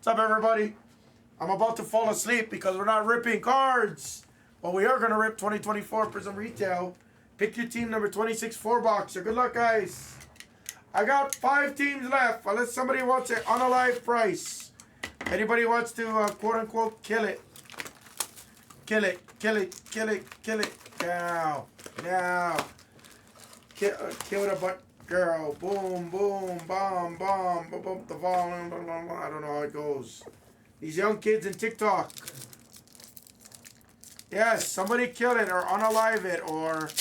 What's up, everybody? I'm about to fall asleep because we're not ripping cards. But we are going to rip 2024 Prizm Retail. Pick your team number 26 4-boxer. Good luck, guys. I got 5 teams left. Unless somebody wants it on a live price. Anybody wants to, quote-unquote, kill it. Kill it. Kill it. Kill it. Kill it. Now. Now. Kill the butt. Girl, boom, boom, bomb, bomb, boom, boom, the volume, blah, blah, blah. I don't know how it goes. These young kids in TikTok. Yes, somebody kill it or unalive it or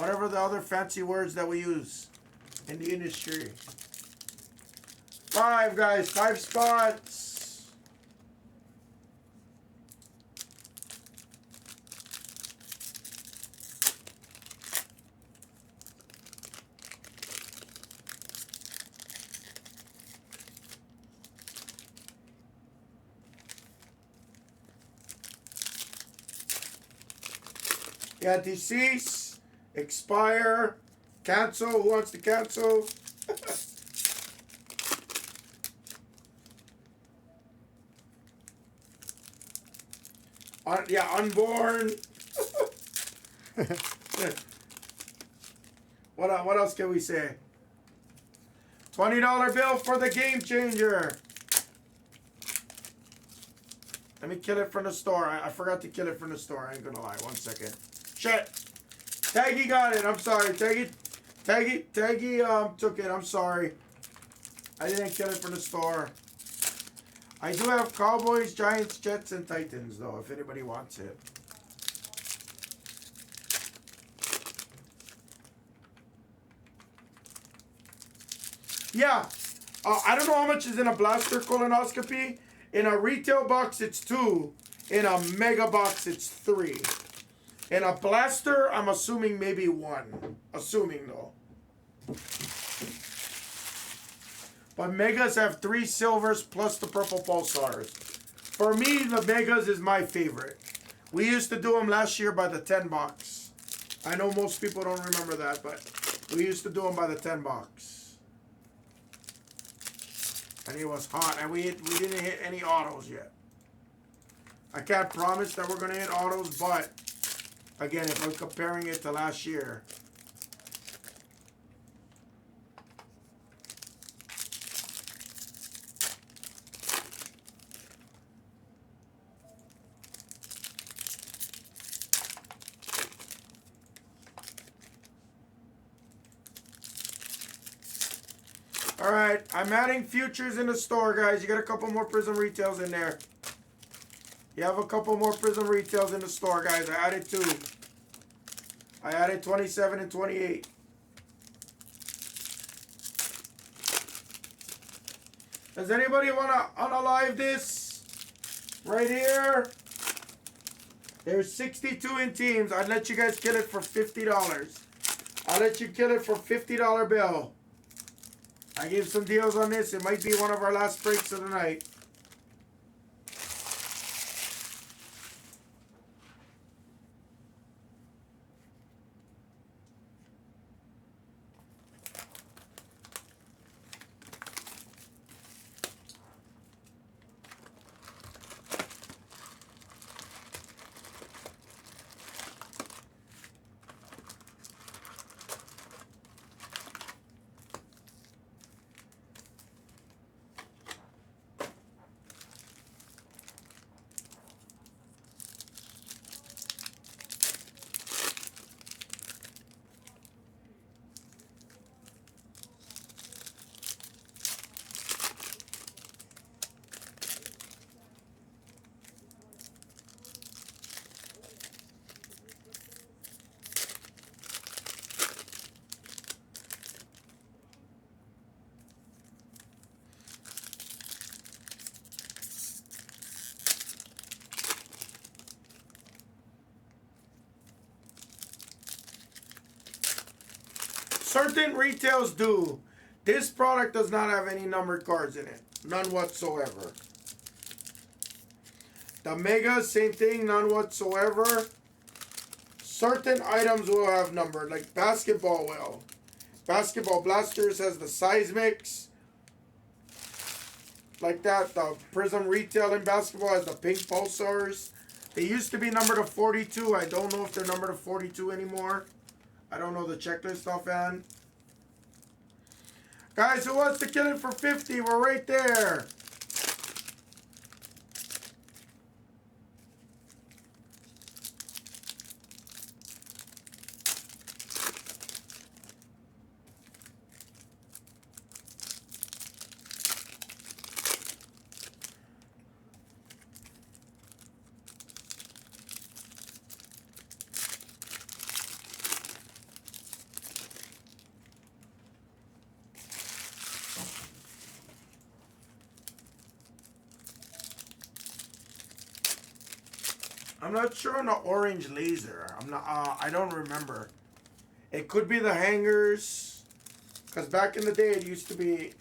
whatever the other fancy words that we use in the industry. 5, guys, 5 spots. Yeah, decease, expire, cancel. Who wants to cancel? Yeah, unborn. What else can we say? $20 bill for the game changer. Let me kill it from the store. I forgot to kill it from the store. I ain't gonna lie. 1 second. Shit. Taggy got it. I'm sorry. Taggy took it. I'm sorry. I didn't kill it from the store. I do have Cowboys, Giants, Jets, and Titans, though, if anybody wants it. Yeah. I don't know how much is in a blaster colonoscopy. In a retail box, it's 2. In a mega box, it's 3. In a blaster, I'm assuming maybe 1. Assuming, though. But megas have 3 silvers plus the purple pulsars. For me, the megas is my favorite. We used to do them last year by the 10 box. I know most people don't remember that, but we used to do them by the 10 box. And it was hot, and we didn't hit any autos yet. I can't promise that we're going to hit autos, but again, if I'm comparing it to last year. All right, I'm adding futures in the store, guys. You got a couple more Prizm retails in there. You have a couple more Prizm retails in the store, guys. I added 2. I added 27 and 28. Does anybody want to unalive this? Right here. There's 62 in teams. I'd let you guys kill it for $50. I'll let you kill it for $50 bill. I gave some deals on this. It might be one of our last breaks of the night. Certain retails do. This product does not have any numbered cards in it. None whatsoever. The Mega, same thing, none whatsoever. Certain items will have numbered, like basketball will. Basketball Blasters has the Seismics. like that. The Prizm retail in basketball has the pink pulsars. They used to be numbered to 42. I don't know if they're numbered to 42 anymore. I don't know the checklist offhand. Guys, who wants to kill it for 50? We're right there. I'm not sure on the orange laser. I'm not. I don't remember. It could be the hangers, because back in the day it used to be.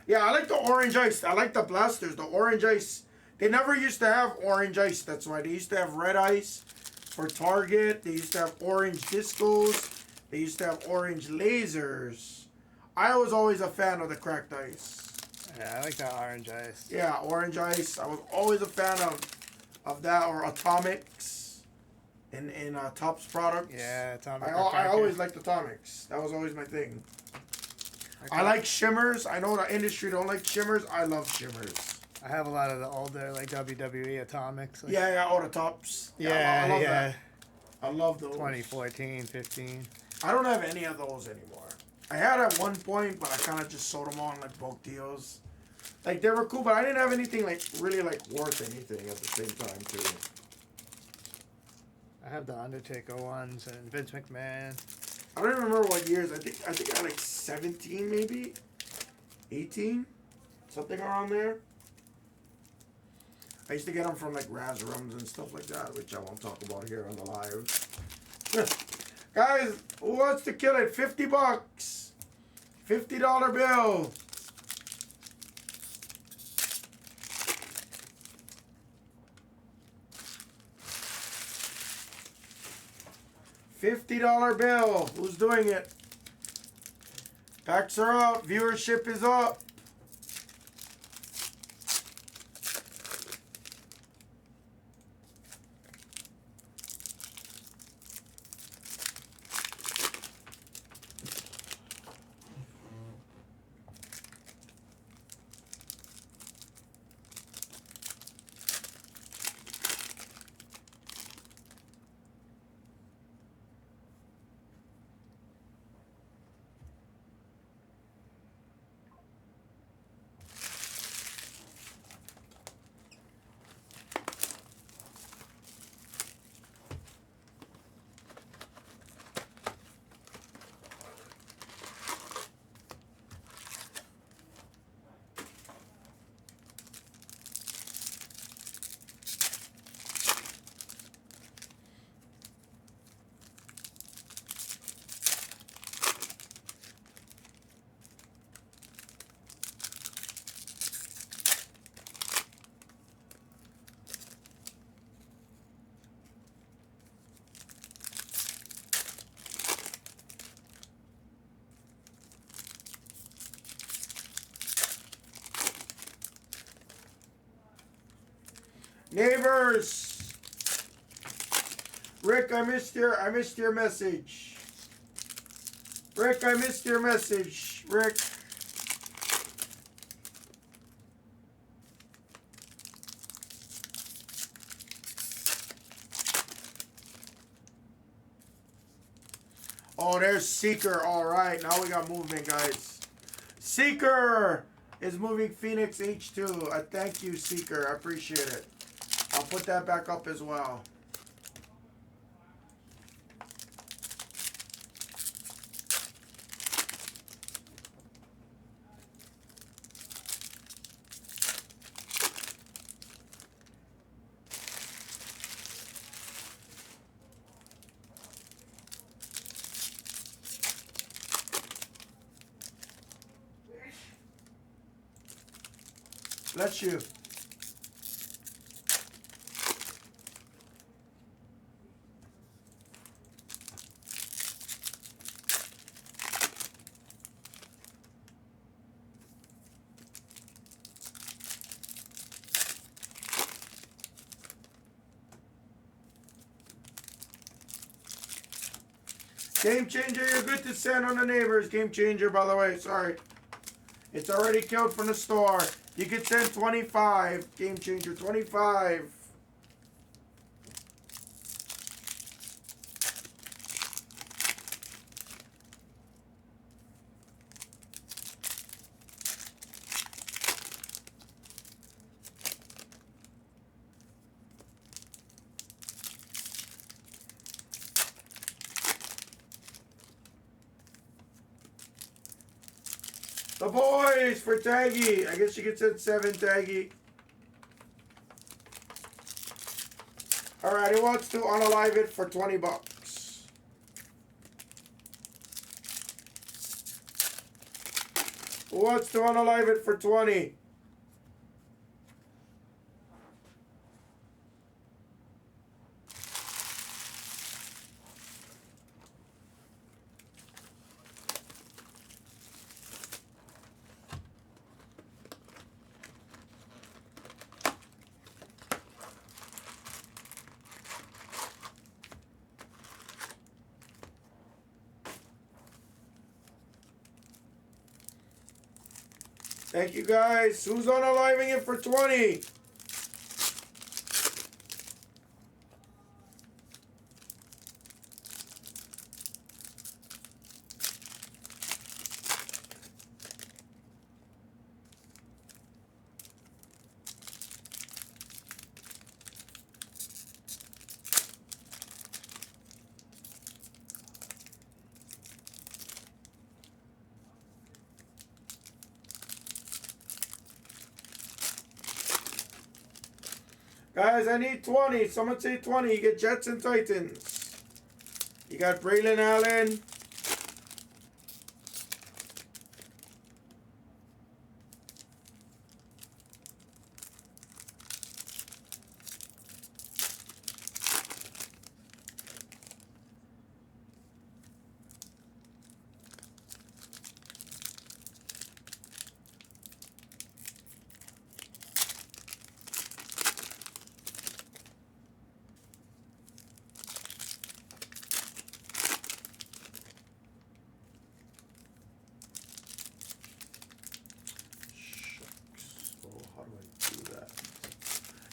Yeah, I like the orange ice. I like the blasters. The orange ice. They never used to have orange ice. That's why they used to have red ice for Target. They used to have orange discos. They used to have orange lasers. I was always a fan of the cracked ice. Yeah, I like that orange ice. Yeah, orange ice. I was always a fan of that, or Atomics in Topps products. Yeah, Atomic. I always liked Atomics. That was always my thing. I like shimmers. I know the industry don't like shimmers. I love shimmers. I have a lot of the older like WWE Atomics. Like, Yeah, all the Tops. Yeah, I love yeah. that. I love those. 2014, 15. I don't have any of those anymore. I had at one point, but I kind of just sold them on like bulk deals. Like, they were cool, but I didn't have anything like really like worth anything at the same time too. I have the Undertaker ones and Vince McMahon. I don't even remember what years. I think I had like 17 maybe, 18, something around there. I used to get them from like Raz Rums and stuff like that, which I won't talk about here on the live. Guys, who wants to kill it? $50. $50 bill. $50 bill. Who's doing it? Packs are out. Viewership is up. Neighbors, Rick, I missed your message. Rick, I missed your message. Rick. Oh, there's Seeker. All right, now we got movement, guys. Seeker is moving Phoenix H2. I thank you, Seeker. I appreciate it. I'll put that back up as well. Bless you. Game changer, you're good to send on the neighbors. Game changer, by the way. Sorry. It's already killed from the store. You can send 25. Game changer, 25. The boys for Taggy. I guess you could send 7, Taggy. Alright, he wants to unalive it for 20 bucks. Who wants to unalive it for 20? Thank you guys. Who's unaliving it for 20? Guys, I need 20. Someone say 20. You get Jets and Titans. You got Braylon Allen.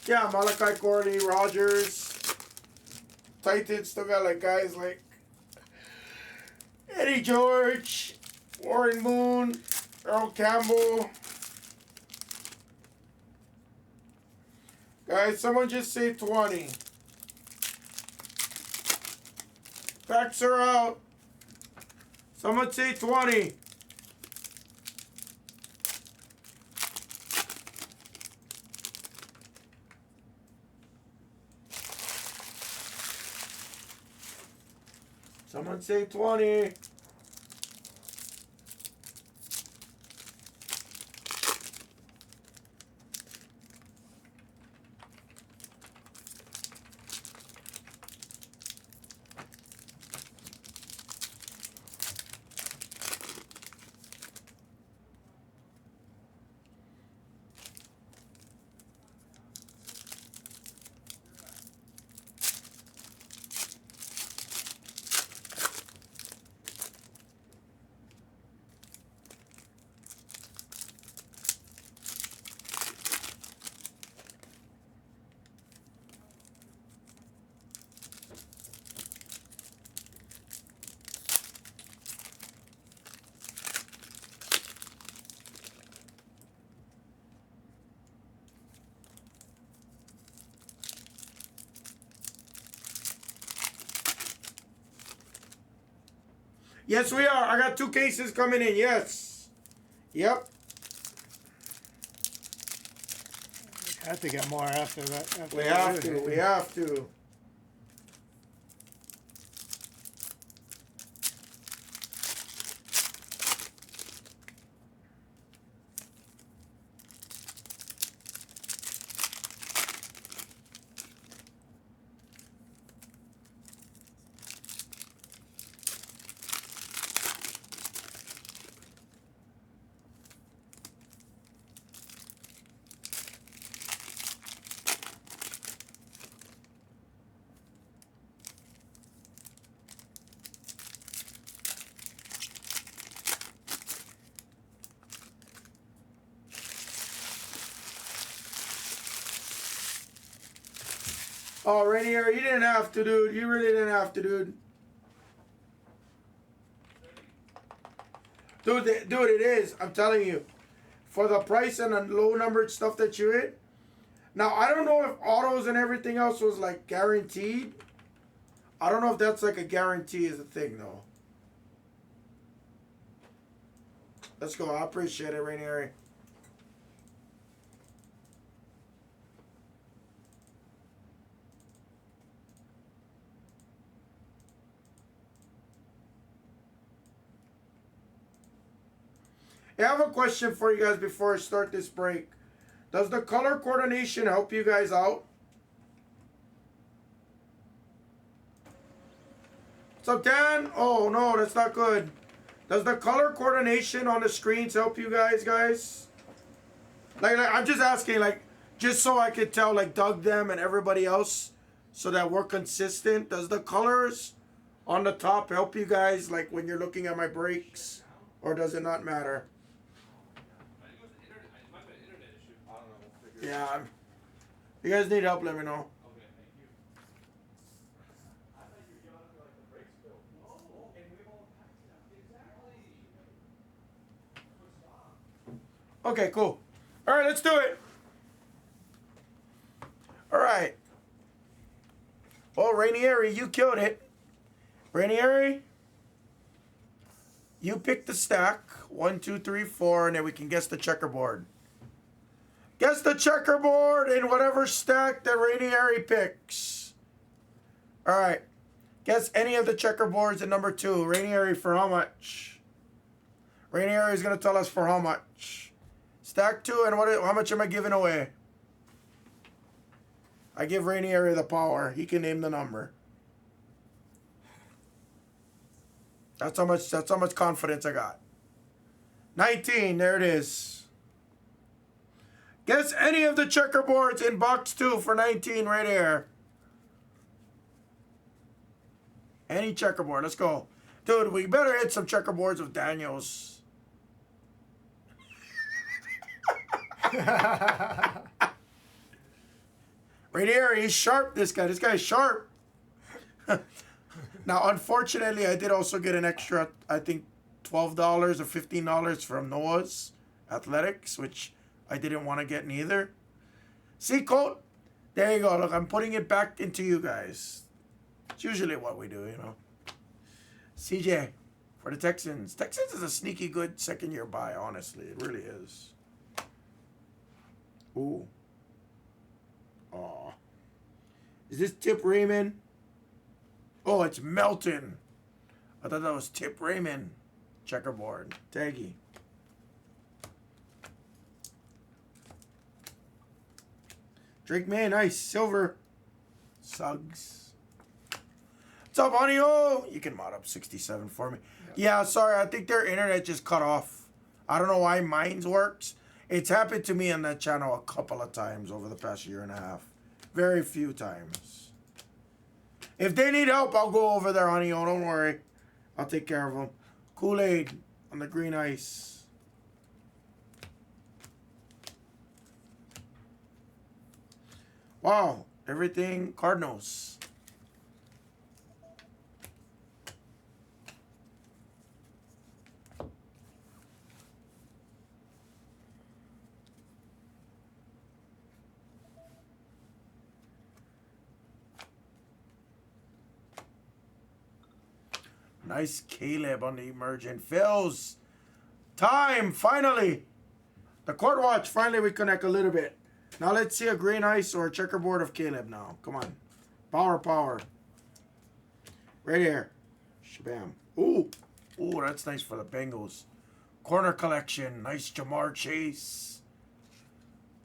Yeah, Malachi Corley, Rogers. Titans still got like guys like Eddie George, Warren Moon, Earl Campbell. Guys, someone just say 20. Packs are out. Someone say 20. Someone say 20. Yes, we are. I got 2 cases coming in. Yes. Yep. I have to get more after that. We have to. We have to. Oh, Rainier, you didn't have to, dude. You really didn't have to, dude. Dude, it is. I'm telling you. For the price and the low-numbered stuff that you hit. Now, I don't know if autos and everything else was, like, guaranteed. I don't know if that's, like, a guarantee is a thing, though. Let's go. I appreciate it, Rainier. I have a question for you guys before I start this break. Does the color coordination help you guys out? What's up, Dan? Oh, no, that's not good. Does the color coordination on the screens help you guys? Like I'm just asking, like, just so I could tell, like, Doug, them, and everybody else so that we're consistent. Does the colors on the top help you guys, like, when you're looking at my breaks? Or does it not matter? Yeah. If you guys need help, let me know. Okay, cool. All right, let's do it. All right. Well, Rainier, you killed it. Rainier, you pick the stack. 1, 2, 3, 4, and then we can guess the checkerboard. Guess the checkerboard in whatever stack that Rainier picks. All right. Guess any of the checkerboards in number 2. Rainier, for how much? Rainier is going to tell us for how much. Stack 2, and how much am I giving away? I give Rainier the power. He can name the number. That's how much confidence I got. 19, there it is. Guess any of the checkerboards in box 2 for 19 right here. Any checkerboard. Let's go. Dude, we better hit some checkerboards with Daniels. Right here, he's sharp, this guy. This guy's sharp. Now, unfortunately, I did also get an extra, I think, $12 or $15 from Noah's Athletics, which I didn't want to get neither. See, Colt? There you go. Look, I'm putting it back into you guys. It's usually what we do, you know. CJ, for the Texans. Texans is a sneaky good second-year buy, honestly. It really is. Ooh. Aw. Is this Tip Raymond? Oh, it's Melton. I thought that was Tip Raymond. Checkerboard. Taggy. Drake May, nice. Silver. Suggs. What's up, Honey-O? You can mod up 67 for me. Yeah, sorry. I think their internet just cut off. I don't know why mine's works. It's happened to me on that channel a couple of times over the past year and a half. Very few times. If they need help, I'll go over there, Honey-O. Don't worry. I'll take care of them. Kool-Aid on the green ice. Wow. Everything Cardinals. Nice Caleb on the emergent fills. Time, finally. The court watch, finally we connect a little bit. Now let's see a green ice or a checkerboard of Caleb now. Come on. Power. Right here. Shabam. Ooh. Ooh, that's nice for the Bengals. Corner collection. Nice Jamar Chase.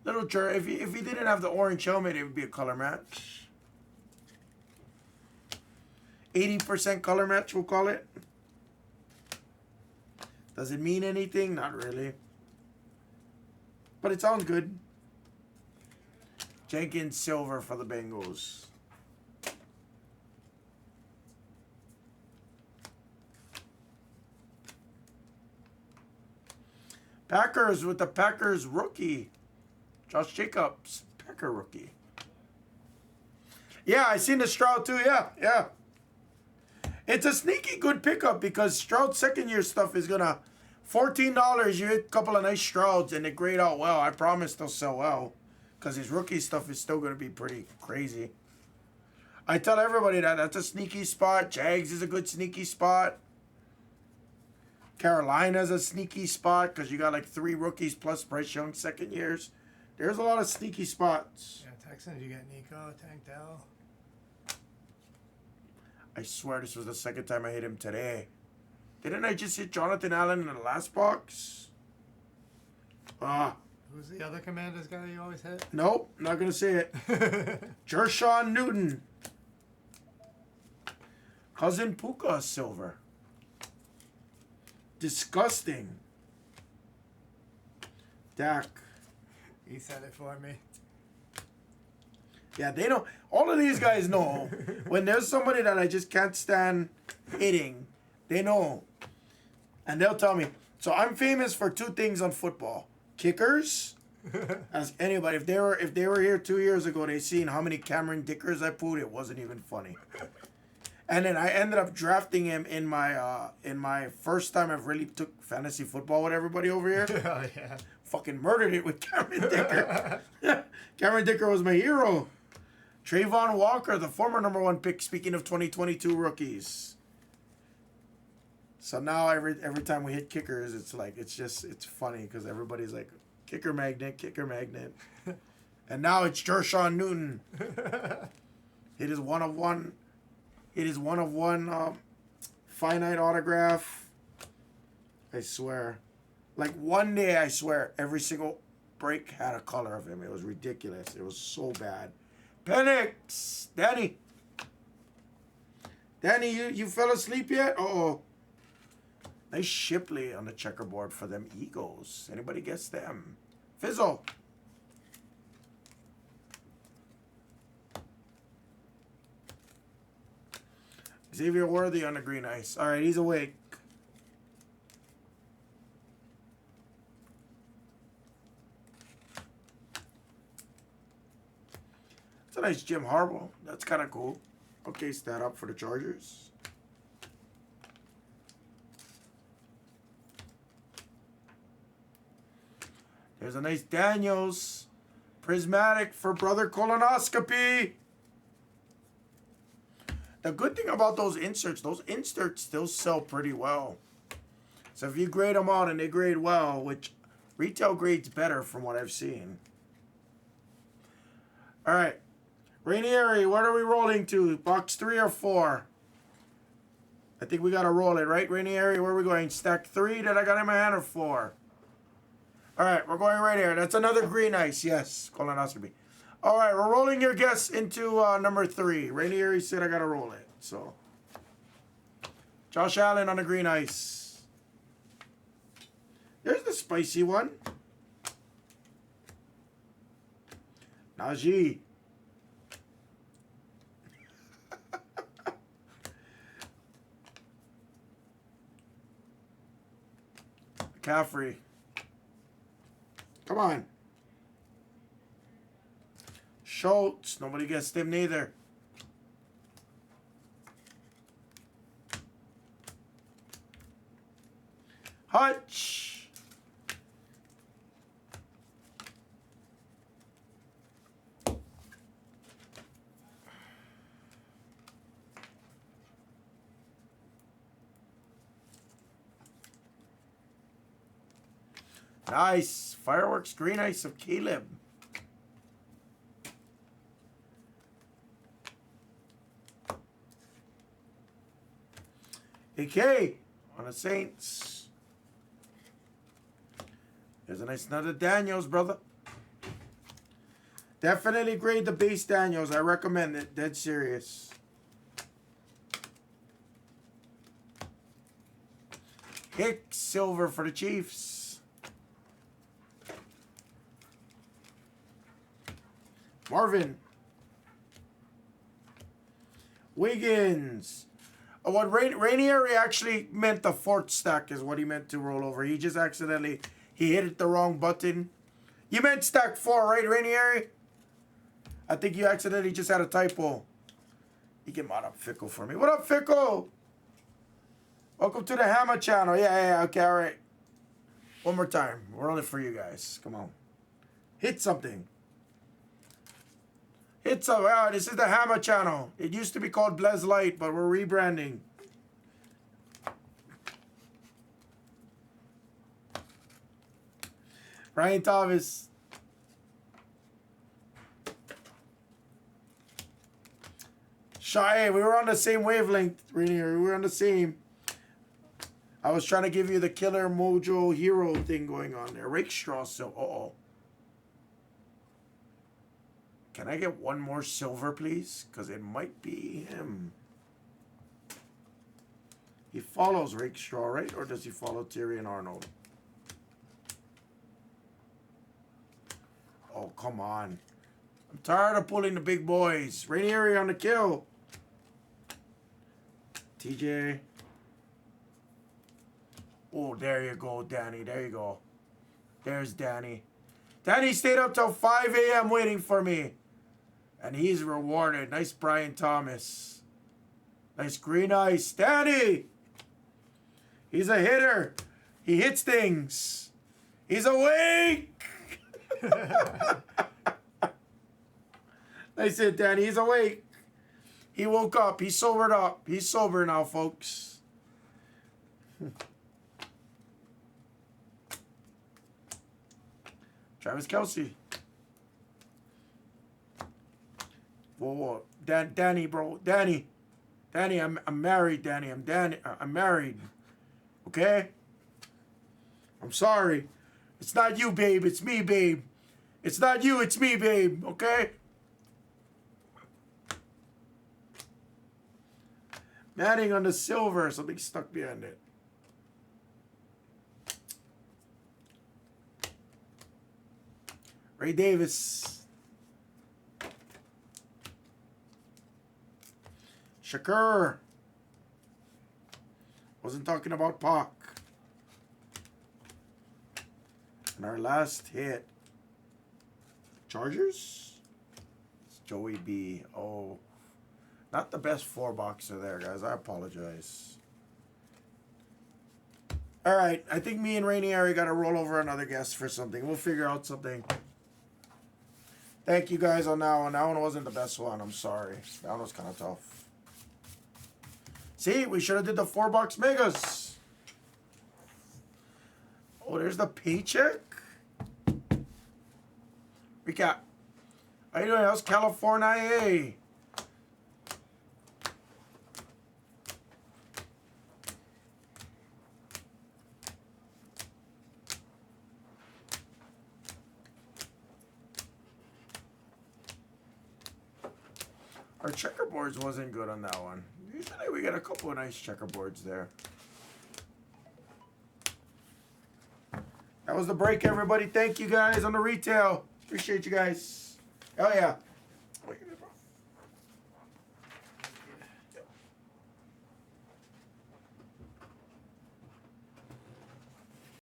Little jerk. If he didn't have the orange helmet, it would be a color match. 80% color match, we'll call it. Does it mean anything? Not really. But it sounds good. Jenkins silver for the Bengals. Packers with the Packers rookie. Josh Jacobs, Packer rookie. Yeah, I seen the Stroud too. Yeah, yeah. It's a sneaky good pickup because Stroud's second year stuff is gonna $14. You hit a couple of nice Strouds and they grade out well. I promise they'll sell well because his rookie stuff is still gonna be pretty crazy. I tell everybody that that's a sneaky spot. Jags is a good sneaky spot. Carolina's a sneaky spot because you got like 3 rookies plus Bryce Young second years. There's a lot of sneaky spots. Yeah, Texans, you get Nico, Tank Dell. I swear this was the second time I hit him today. Didn't I just hit Jonathan Allen in the last box? Who's the other Commanders guy you always hit? Nope, not going to say it. Jershawn Newton. Cousin Puka silver. Disgusting. Dak. He said it for me. Yeah, they know. All of these guys know when there's somebody that I just can't stand hitting. They know, and they'll tell me. So I'm famous for 2 things on football: kickers. Ask anybody if they were here 2 years ago. They seen how many Cameron Dickers I pulled. It wasn't even funny. And then I ended up drafting him in my first time I've really took fantasy football with everybody over here. Oh, yeah. Fucking murdered it with Cameron Dicker. Cameron Dicker was my hero. Trayvon Walker, the former number 1 pick, speaking of 2022 rookies. So now every time we hit kickers, it's like, it's funny because everybody's like, kicker magnet. And now it's Jershawn Newton. It is one of one. It is one of one finite autograph. I swear. Like one day, I swear, every single break had a color of him. It was ridiculous. It was so bad. Penix! Danny, you fell asleep yet? Uh-oh. Nice Shipley on the checkerboard for them Eagles. Anybody guess them? Fizzle. Xavier Worthy on the green ice. All right, he's awake. It's a nice Jim Harbaugh. That's kind of cool. Okay, stat up for the Chargers. There's a nice Daniels. Prismatic for Brother Colonoscopy. The good thing about those inserts still sell pretty well. So if you grade them out and they grade well, which retail grades better from what I've seen. All right. Rainieri, what are we rolling to? Box 3 or 4? I think we got to roll it, right? Rainieri, where are we going? Stack 3 that I got in my hand or 4? All right, we're going right here. That's another green ice. Yes, colonoscopy. All right, we're rolling your guess into number 3. Rainieri said I got to roll it. So, Josh Allen on the green ice. There's the spicy one. Najee. McCaffrey. Come on. Schultz. Nobody gets them neither. Hutch. Nice. Fireworks green ice of Caleb. AK on the Saints. There's a nice another Daniels, brother. Definitely grade the base Daniels. I recommend it. Dead serious. Hicks silver for the Chiefs. Marvin. Wiggins. What Rainieri actually meant the 4th stack is what he meant to roll over. He just accidentally, he hit it the wrong button. You meant stack 4, right, Rainieri? I think you accidentally just had a typo. You can mod up Fickle for me. What up, Fickle? Welcome to the Hammer channel. Yeah, okay, all right. One more time. We're only for you guys. Come on. Hit something. Hit something. Oh, this is the Hammer channel. It used to be called Blez Light, but we're rebranding. Ryan Thomas. Shy, we were on the same wavelength, Rainier. We were on the same. I was trying to give you the Killer Mojo Hero thing going on there. Rake Straw, so uh-oh. Can I get one more silver, please? Because it might be him. He follows Rake Straw, right? Or does he follow Tyrion Arnold? Oh, come on. I'm tired of pulling the big boys. Rainieri on the kill. TJ. Oh, there you go, Danny. There you go. There's Danny. Danny stayed up till 5 a.m. waiting for me. And he's rewarded. Nice Brian Thomas. Nice green ice. Danny! He's a hitter. He hits things. He's awake! Nice hit, Danny. He's awake. He woke up. He sobered up. He's sober now, folks. Travis Kelce. Whoa, whoa. Danny, bro. Danny. Danny, I'm married, Danny. I'm married. Okay? I'm sorry. It's not you, babe. It's me, babe. It's not you. It's me, babe. Okay? Matting on the silver. Something stuck behind it. Ray Davis. Shakur. Wasn't talking about Pac. And our last hit. Chargers? It's Joey B. Oh. Not the best 4-boxer there, guys. I apologize. Alright. I think me and Rainieri got to roll over another guest for something. We'll figure out something. Thank you guys on that one. That one wasn't the best one. I'm sorry. That one was kind of tough. See, we should have did the 4-box megas. Oh, there's the paycheck. Recap. How you doing? How's California? Our checkerboards wasn't good on that one. Usually we get a couple of nice checkerboards there. That was the break, everybody. Thank you guys on the retail. Appreciate you guys. Hell yeah.